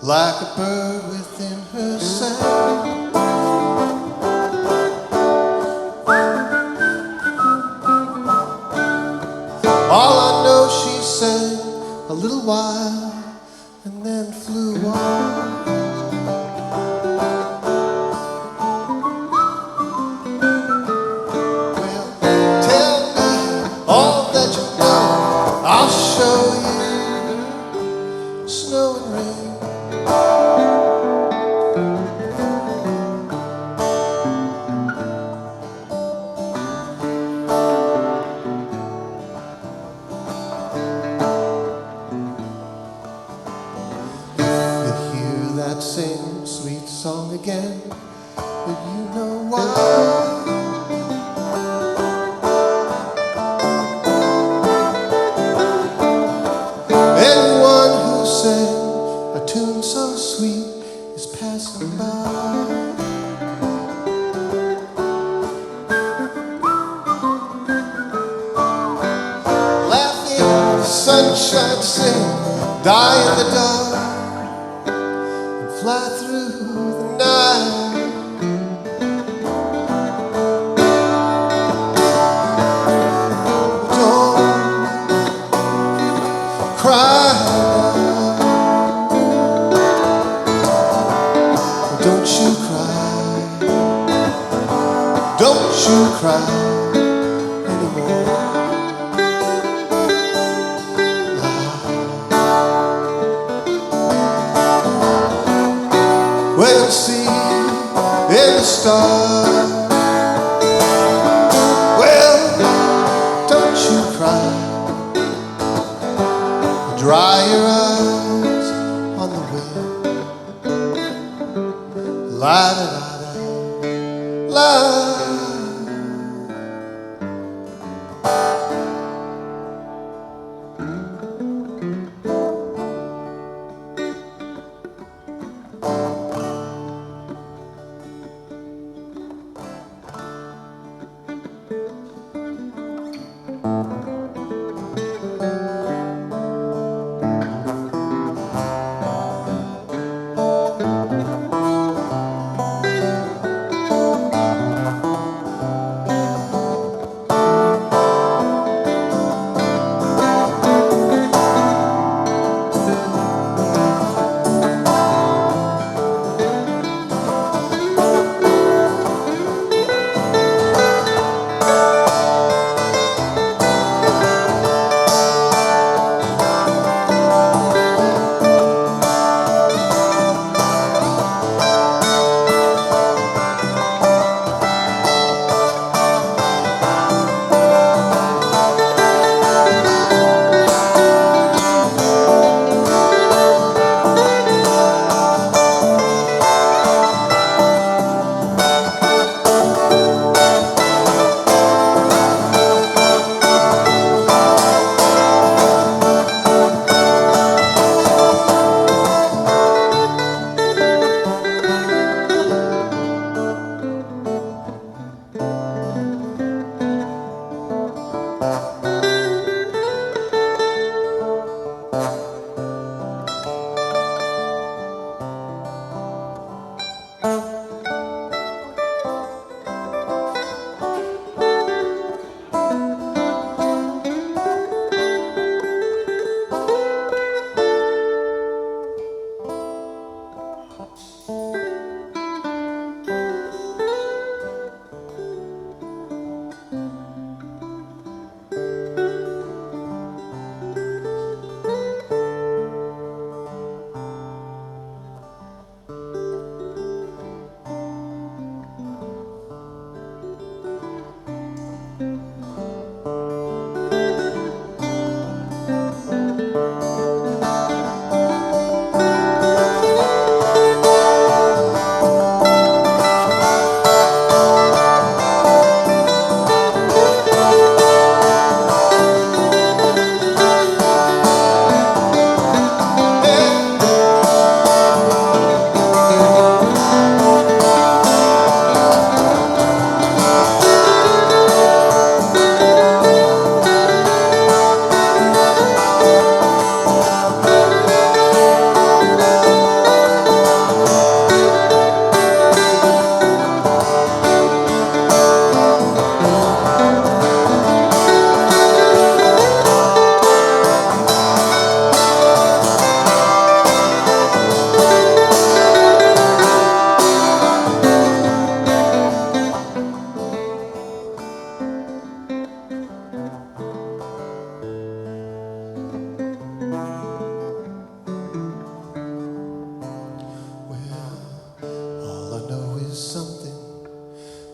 like a bird within herself. All I know, she sang a little while and then flew on. Well, tell me all that you know, I'll show you snow and rain. You hear that same sweet song again, but you know why. Anyone who sang a tune so sweet is passing by. Laughing, the sunshine sing, die in the dark, and fly through the night. Don't cry now, don't you cry, don't you cry anymore. Well, see in the stars. Well, don't you cry. Dry your eyes on the wind. La da da da, la.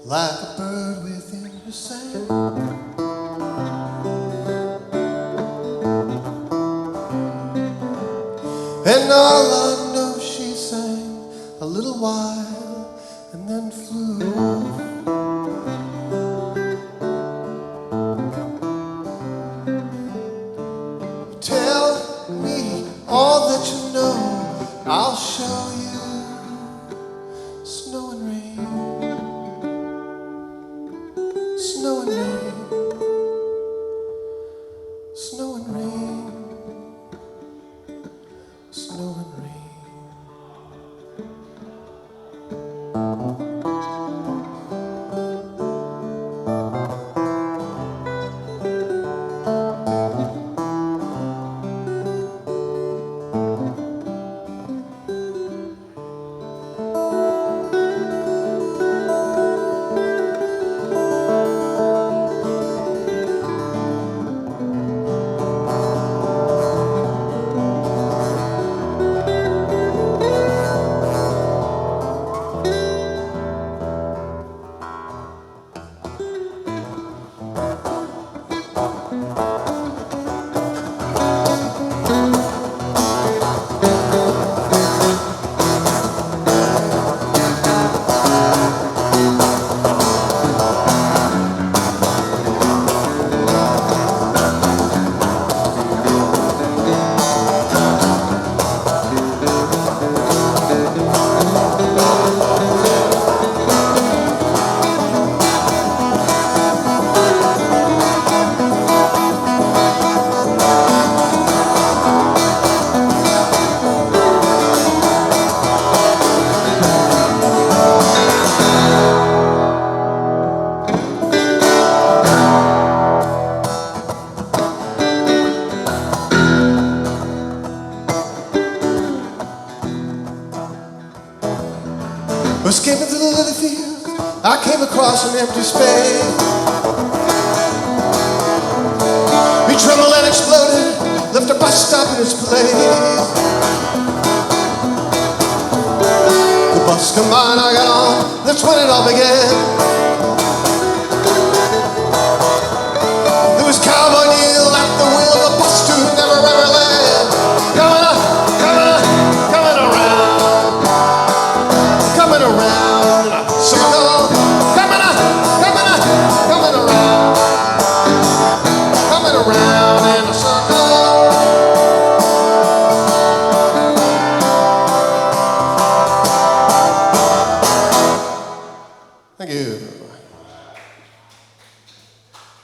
like a bird within her sand. And all I know, she sang a little while and then flew off. Tell me all that you know, I'll show you snow and rain, snow and rain, snow and rain, snow and rain. Was skipping through the lily field, I came across an empty space. We trembled and exploded, left a bus stop in its place. The bus come by and I got on, that's when it all began. There was Cowboy Neil at the wheel of a bus to never ever land. Coming up, coming up, coming around. Coming around in a circle, coming up, coming up, coming around in a circle. Thank you.